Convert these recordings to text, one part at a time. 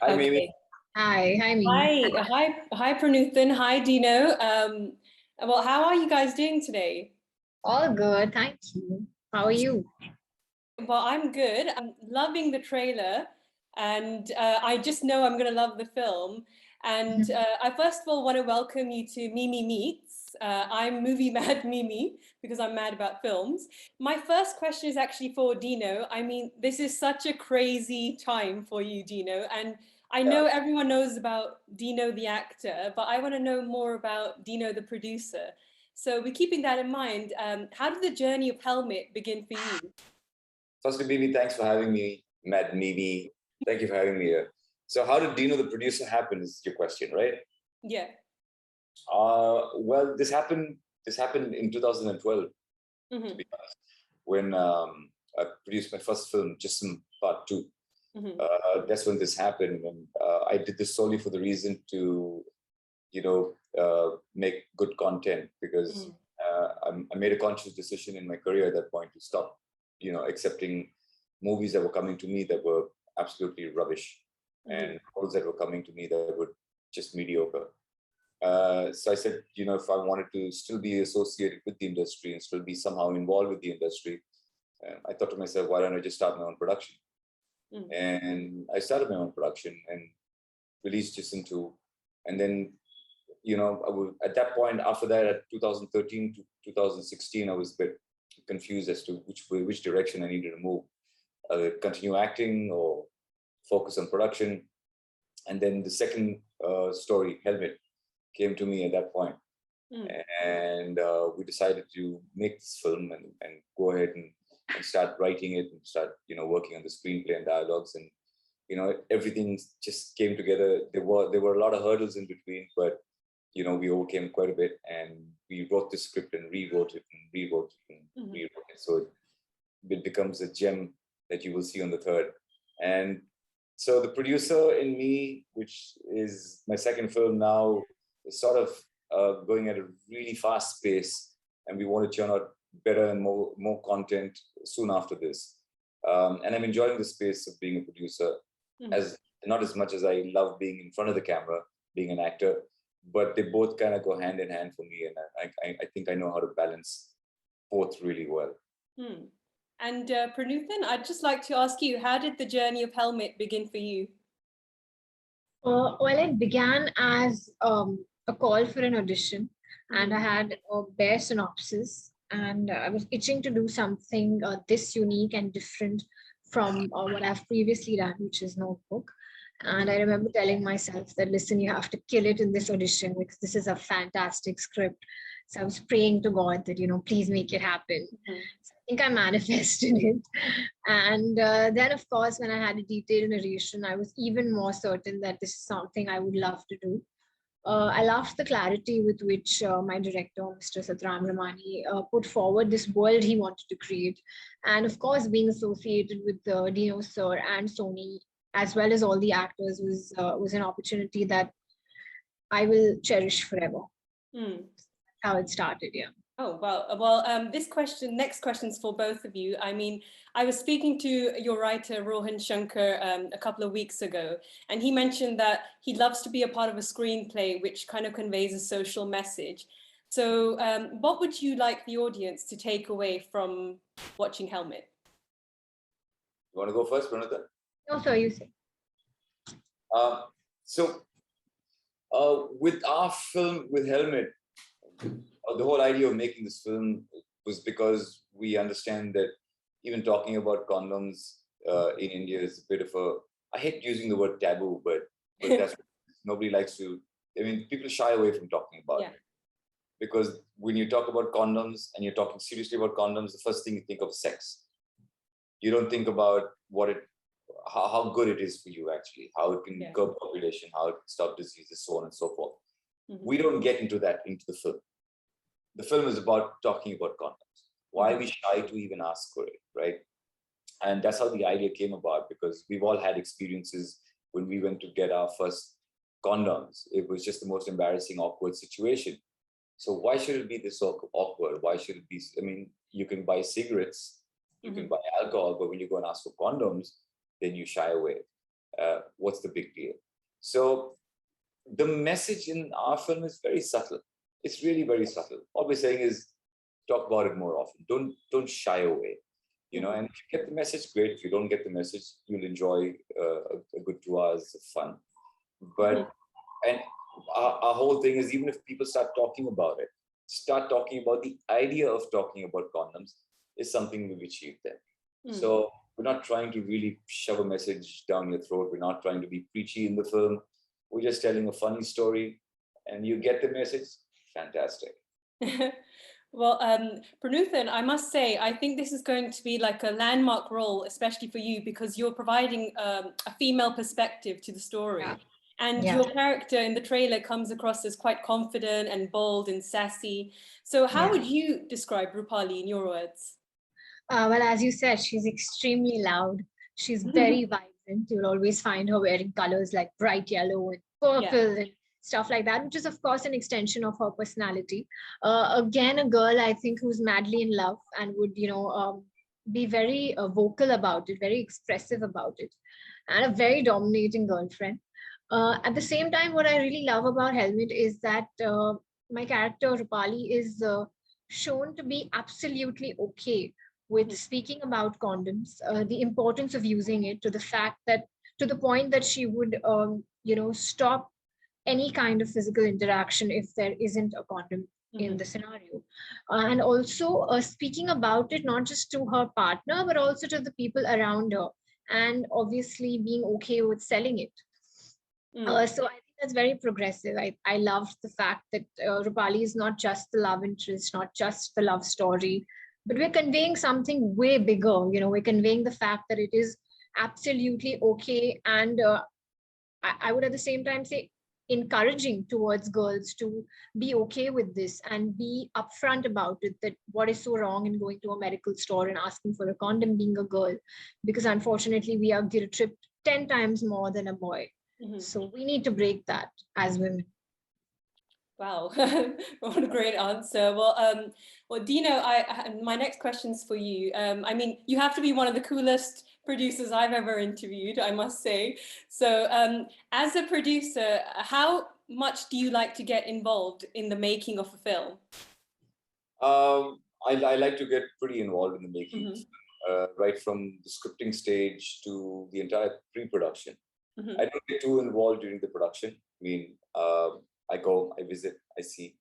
Hi, Mimi. Okay. Hi, Mimi. Hi, Pranutan. Hi, Dino. Well, how are you guys doing today? All good, thank you. How are you? Well, I'm good. I'm loving the trailer, and I just know I'm going to love the film. And I first of all want to welcome you to Mimi Meets. I'm movie mad Mimi because I'm mad about films. My first question is actually for Dino. I mean, this is such a crazy time for you, Dino, and I Yeah. know everyone knows about Dino the actor, but I want to know more about Dino the producer. So we're keeping that in mind. How did the journey of Helmet begin for you? Firstly, Mimi, thanks for having me. Mad Mimi, thank you for having me here. So, how did Dino the producer happen? Is your question, right? Yeah. Well, this happened. This happened in 2012, to be honest, when I produced my first film, Jism Part 2. That's when this happened, and I did this solely for the reason to, make good content because I made a conscious decision in my career at that point to stop, accepting movies that were coming to me that were absolutely rubbish and roles that were coming to me that were just mediocre. So I said, if I wanted to still be associated with the industry and still be somehow involved with the industry, I thought to myself, why don't I just start my own production? And I started my own production and released Jism 2. And then, at that point, after that, at 2013 to 2016, I was a bit confused as to which direction I needed to move. Continue acting or focus on production. And then the second story, Helmet, came to me at that point. And we decided to make this film and go ahead and start writing it and start, working on the screenplay and dialogues. And, everything just came together. There were a lot of hurdles in between, but, we overcame quite a bit. And we wrote the script and rewrote it and rewrote it and rewrote it. So it becomes a gem that you will see on the third. And so the producer in me, which is my second film now, is sort of going at a really fast pace, and we want to churn out better and more content soon after this. And I'm enjoying the space of being a producer, as not as much as I love being in front of the camera, being an actor, but they both kind of go hand in hand for me, and I think I know how to balance both really well. And Pranutan, I'd just like to ask you, how did the journey of Helmet begin for you? Well, it began as a call for an audition, and I had a bare synopsis, and I was itching to do something this unique and different from what I've previously done, which is Notebook. And I remember telling myself that, listen, you have to kill it in this audition because this is a fantastic script. So I was praying to God that, please make it happen. So I think I manifested it. And then, of course, when I had a detailed narration, I was even more certain that this is something I would love to do. I loved the clarity with which my director, Mr. Satram Ramani, put forward this world he wanted to create. And of course, being associated with Dino Sir and Sony, as well as all the actors, was an opportunity that I will cherish forever. How it started, yeah. Oh, well, next question's for both of you. I mean, I was speaking to your writer, Rohan Shankar, a couple of weeks ago, and he mentioned that he loves to be a part of a screenplay which kind of conveys a social message. So what would you like the audience to take away from watching Helmet? You want to go first, Pranutan? No, sir, you say. With our film, with Helmet, the whole idea of making this film was because we understand that even talking about condoms in India is a bit of I hate using the word taboo, but that's nobody likes to. I mean, people shy away from talking about it because when you talk about condoms and you're talking seriously about condoms, the first thing you think of is sex. You don't think about how good it is for you actually, how it can curb population, how it can stop diseases, so on and so forth. We don't get into the film. The film is about talking about condoms. Why are we shy to even ask for it, right? And that's how the idea came about, because we've all had experiences when we went to get our first condoms. It was just the most embarrassing, awkward situation. So why should it be this awkward? Why should it be? I mean, you can buy cigarettes, you can buy alcohol, but when you go and ask for condoms, then you shy away. What's the big deal? So the message in our film is very subtle. It's really very subtle. All we're saying is talk about it more often. Don't shy away. And if you get the message, great. If you don't get the message, you'll enjoy a good 2 hours of fun. But and our whole thing is, even if people start talking about it, start talking about the idea of talking about condoms is something we've achieved there. So we're not trying to really shove a message down your throat. We're not trying to be preachy in the film. We're just telling a funny story, and you get the message. Fantastic. Well, Pranutan, I must say, I think this is going to be like a landmark role, especially for you, because you're providing a female perspective to the story. Yeah. And Yeah. your character in the trailer comes across as quite confident and bold and sassy. So how would you describe Rupali in your words? Well, as you said, she's extremely loud. She's very vibrant. You'll always find her wearing colors like bright yellow and purple and stuff like that, which is, of course, an extension of her personality. Again, a girl, I think, who's madly in love and would, be very vocal about it, very expressive about it, and a very dominating girlfriend. At the same time, what I really love about Helmet is that my character, Rupali, is shown to be absolutely okay with speaking about condoms, the importance of using it, to the point that she would, stop any kind of physical interaction if there isn't a condom in the scenario. And also speaking about it, not just to her partner, but also to the people around her, and obviously being okay with selling it. So I think that's very progressive. I loved the fact that Rupali is not just the love interest, not just the love story, but we're conveying something way bigger. We're conveying the fact that it is absolutely okay. And I would at the same time say encouraging towards girls to be okay with this and be upfront about it, that what is so wrong in going to a medical store and asking for a condom being a girl, because unfortunately we are guilt tripped 10 times more than a boy. So we need to break that as women. Wow, what a great answer. Well, Dino, my next question's for you. I mean, you have to be one of the coolest producers I've ever interviewed, I must say. So as a producer, how much do you like to get involved in the making of a film? I like to get pretty involved in the making, right from the scripting stage to the entire pre-production. I don't get too involved during the production. I mean, I go, I visit, I see.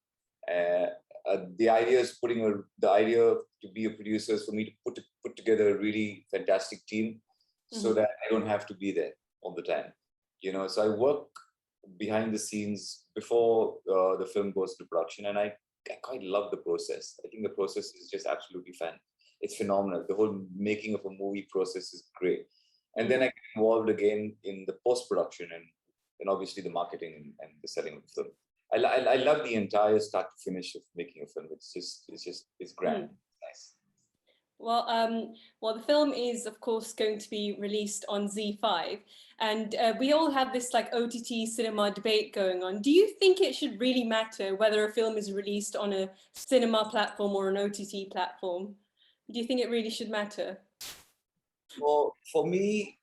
The idea to be a producer is for me to put together a really fantastic team, so that I don't have to be there all the time. So I work behind the scenes before the film goes to production, and I quite love the process. I think the process is just absolutely fun. It's phenomenal. The whole making of a movie process is great. And then I get involved again in the post-production and obviously the marketing and the selling of the film. I love the entire start to finish of making a film. It's grand. Nice. Well, the film is, of course, going to be released on Z5, and we all have this like OTT cinema debate going on. Do you think it should really matter whether a film is released on a cinema platform or an OTT platform? Do you think it really should matter? Well, for me,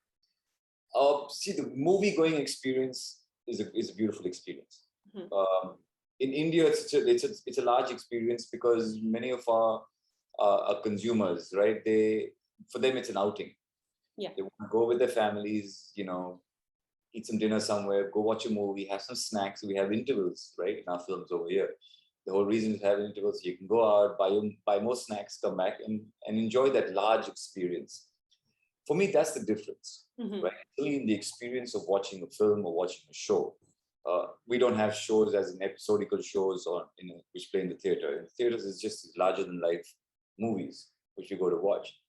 see, the movie-going experience is a beautiful experience. In India, it's a large experience because many of our consumers, right? For them, it's an outing. Yeah. They want to go with their families, eat some dinner somewhere, go watch a movie, have some snacks. We have intervals, right, in our films over here. The whole reason is having intervals. You can go out, buy more snacks, come back and enjoy that large experience. For me, that's the difference, right? Only in the experience of watching a film or watching a show. We don't have shows as in episodical shows which play in the theater. In the theaters, it's just larger than life movies which you go to watch.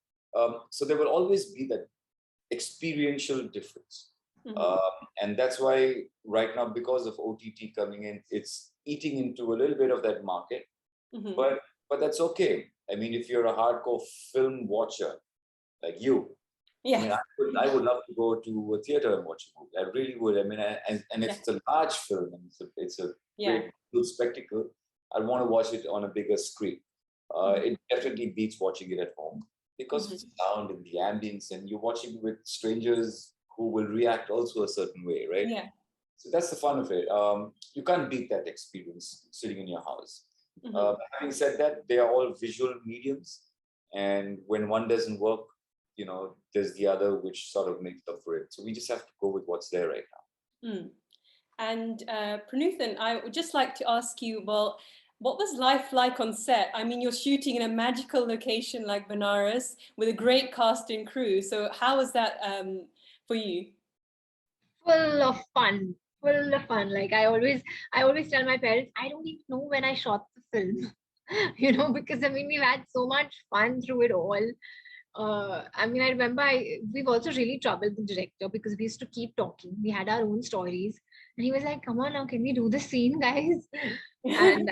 So there will always be that experiential difference. And that's why right now, because of OTT coming in, it's eating into a little bit of that market. But that's okay. I mean, if you're a hardcore film watcher like you, I mean, I would love to go to a theater and watch a movie. I really would. I mean, and if it's a large film and it's a great good spectacle, I want to watch it on a bigger screen. It definitely beats watching it at home because of the sound and the ambience, and you're watching with strangers who will react also a certain way, right? Yeah. So that's the fun of it. You can't beat that experience sitting in your house. Having said that, they are all visual mediums, and when one doesn't work, there's the other which sort of makes up for it. So we just have to go with what's there right now. And Pranutan, I would just like to ask you, well, what was life like on set? I mean, you're shooting in a magical location like Benares with a great cast and crew. So how was that for you? Full of fun, full of fun. Like I always tell my parents, I don't even know when I shot the film, because I mean, we've had so much fun through it all. I mean, I remember we've also really troubled the director because we used to keep talking. We had our own stories, and he was like, "Come on now, can we do the scene, guys?" And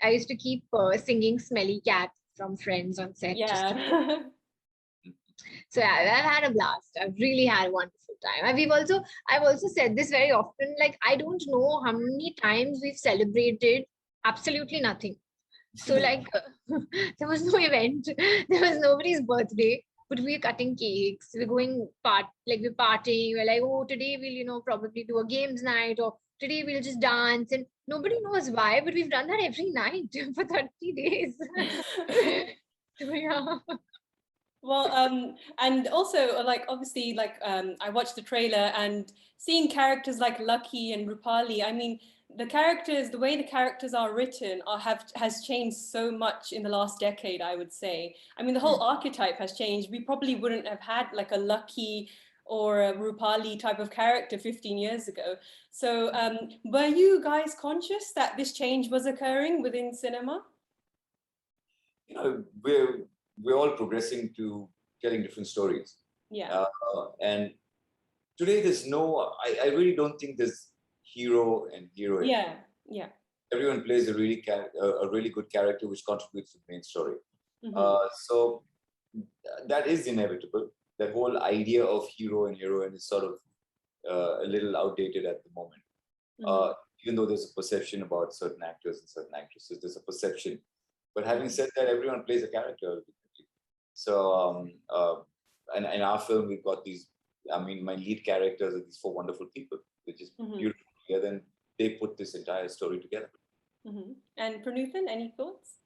I used to keep singing "Smelly Cat" from Friends on set. Yeah. So yeah, I've had a blast. I've really had a wonderful time. I've also said this very often. Like I don't know how many times we've celebrated absolutely nothing. So like there was no event, there was nobody's birthday, but we're cutting cakes, we're going we're partying, we're like, oh, today we'll, probably do a games night, or today we'll just dance, and nobody knows why, but we've done that every night for 30 days. So yeah. Well, and also like obviously like I watched the trailer and seeing characters like Lucky and Rupali. I mean, the way the characters are written has changed so much in the last decade, I would say. I mean, the whole archetype has changed. We probably wouldn't have had like a Lucky or a Rupali type of character 15 years ago. So were you guys conscious that this change was occurring within cinema? We're all progressing to telling different stories. Yeah. And today I really don't think there's hero and heroine. Yeah. Yeah. Everyone plays a really good character which contributes to the main story. So that is inevitable. That whole idea of hero and heroine is sort of a little outdated at the moment. Even though there's a perception about certain actors and certain actresses, there's a perception. But having said that, everyone plays a character. So, and in our film, we've got these, I mean, my lead characters are these four wonderful people. They're just beautiful together, and they put this entire story together. And Pranutan, any thoughts?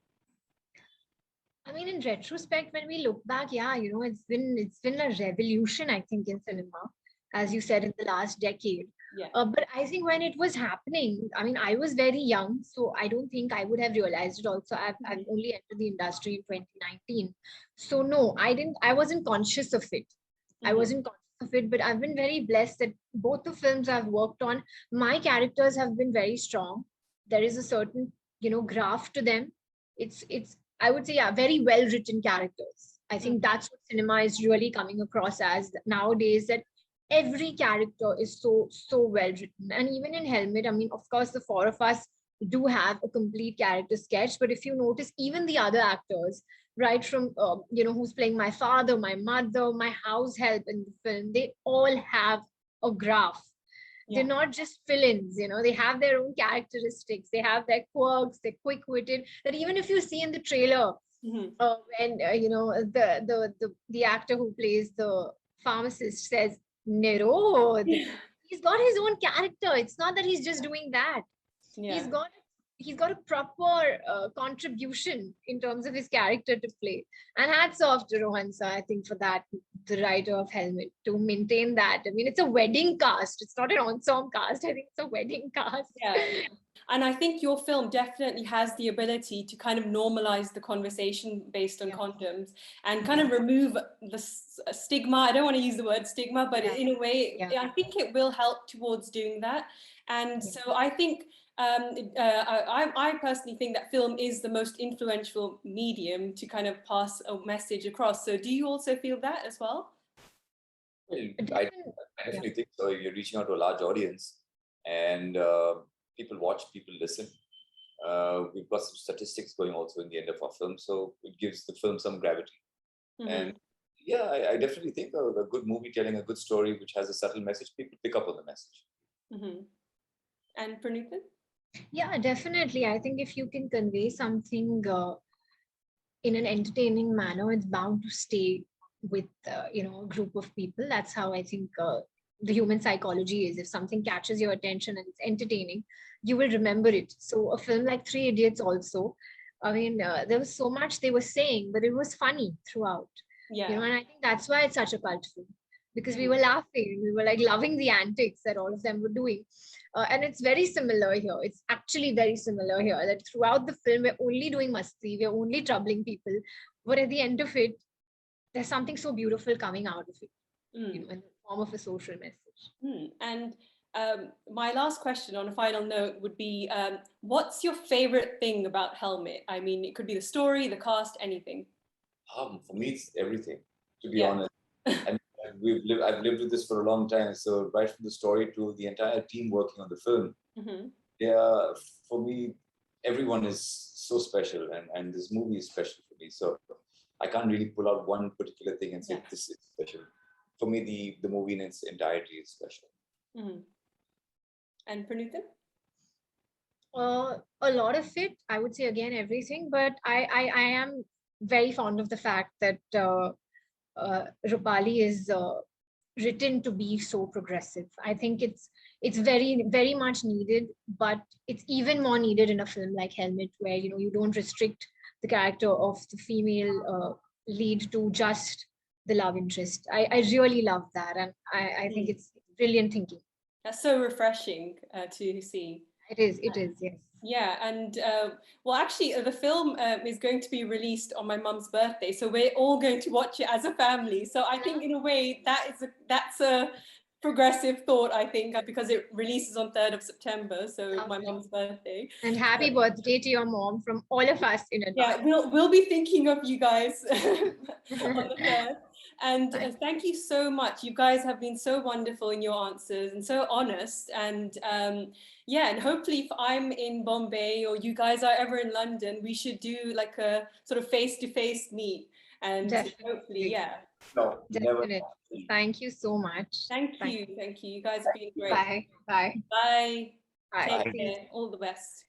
I mean, in retrospect, when we look back, yeah, it's been a revolution, I think, in cinema, as you said, in the last decade. Yeah. But I think when it was happening, I mean, I was very young, so I don't think I would have realized it. Also, I've only entered the industry in 2019. So no, I wasn't conscious of it. I wasn't conscious of it, but I've been very blessed that both the films I've worked on, my characters have been very strong. There is a certain, graft to them. It's I would say, yeah, very well written characters. I think that's what cinema is really coming across as nowadays, that every character is so well written. And even in Helmet, I mean, of course, the four of us do have a complete character sketch, but if you notice, even the other actors, right from who's playing my father, my mother, my house help in the film, they all have a graph. They're not just fill-ins, they have their own characteristics, they have their quirks, they're quick-witted, that even if you see in the trailer, when the actor who plays the pharmacist says Nerod, he's got his own character. It's not that he's just doing that. He's got a proper contribution in terms of his character to play. And hats off to Rohan sir, I think, for that, the writer of Helmet, to maintain that. I mean, it's a wedding cast. It's not an ensemble cast. I think it's a wedding cast. Yeah. And I think your film definitely has the ability to kind of normalize the conversation based on condoms and kind of remove the stigma. I don't want to use the word stigma, but in a way, I think it will help towards doing that. And so I think, I personally think that film is the most influential medium to kind of pass a message across. So do you also feel that as well? Well, I definitely think so. You're reaching out to a large audience, and people watch, people listen. We've got some statistics going also in the end of our film, so it gives the film some gravity. And yeah, I definitely think a good movie telling a good story which has a subtle message, people pick up on the message. And Pranutan? Yeah, definitely. I think if you can convey something in an entertaining manner, it's bound to stay with a group of people. That's how I think the human psychology is. If something catches your attention and it's entertaining, you will remember it. So a film like Three Idiots also, I mean, there was so much they were saying, but it was funny throughout. Yeah. You know, and I think that's why it's such a cult film, because we Mm. were laughing, we were like loving the antics that all of them were doing. And it's very similar here. It's actually very similar here, that throughout the film, we're only doing masti, we're only troubling people. But at the end of it, there's something so beautiful coming out of it, you know, in the form of a social message. And my last question on a final note would be, what's your favorite thing about Helmet? I mean, it could be the story, the cast, anything. For me, it's everything, to be Yeah. honest. And I've lived with this for a long time. So right from the story to the entire team working on the film, for me, everyone is so special, and this movie is special for me. So I can't really pull out one particular thing and say this is special. For me, the movie in its entirety is special. And Pranutan? A lot of it, I would say, again, everything, but I am very fond of the fact that Rupali is written to be so progressive. I think it's very, very much needed, but it's even more needed in a film like Helmet, where, you know, you don't restrict the character of the female lead to just the love interest. I really love that, and I think it's brilliant thinking. That's so refreshing to see. It is, yes. Yeah, and well, actually, the film is going to be released on my mum's birthday, so we're all going to watch it as a family. So I think, in a way, that's a progressive thought, I think, because it releases on 3rd of September, so my mum's birthday. And happy birthday to your mom from all of us in advance. Yeah, we'll be thinking of you guys on the 3rd. And thank you so much. You guys have been so wonderful in your answers and so honest. And yeah, and hopefully if I'm in Bombay or you guys are ever in London, we should do like a sort of face-to-face meet. And hopefully, yeah. No, definitely. Thank you so much. Thank you. You guys have been great. Bye. Bye. Bye. Take care. All the best.